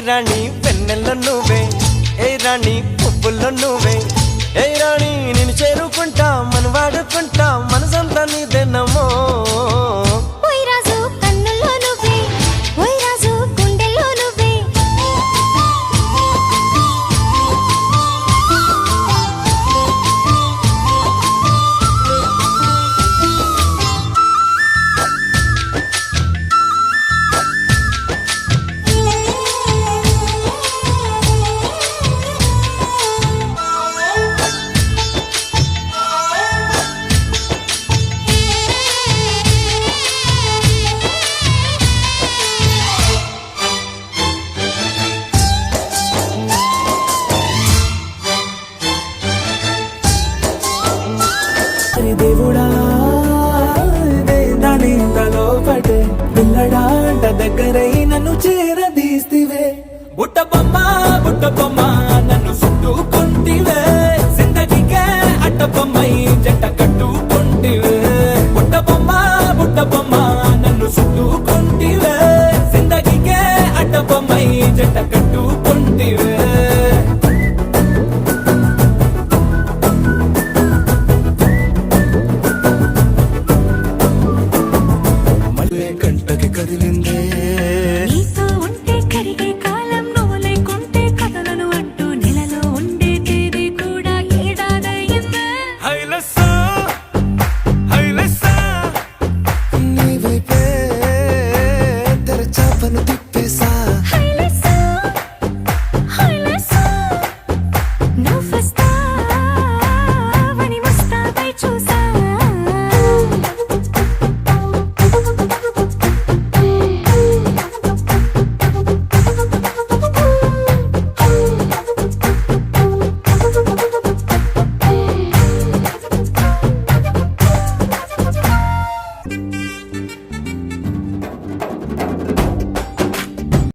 రాణి వెన్నెల్లో నువ్వే, ఏ రాణి పువ్వుల్లో నువ్వే, ఏ రాణి నేను చేరుకుంటా మన వాడుకుంటా మనసంతా నీదేనమ్మో. రాజు కన్నుల్లో నువ్వే, రాజు గుండెల్లో నువ్వే. దేవుడా దాని తలో పడే పిల్లడాంట దగ్గరై నన్ను చేరదీస్తివే. బుట్ట బొమ్మ నన్ను చుట్టుకుంటివే, జిందగీకే అట్ట బొమ్మై జంట కట్టుకుంటివే. బుట్ట బొమ్మ నన్ను చుట్టుకుంటివే, జిందగీకే అట్ట బొమ్మై జంట కట్టుకుంటివే. కంటకి కదిలిందే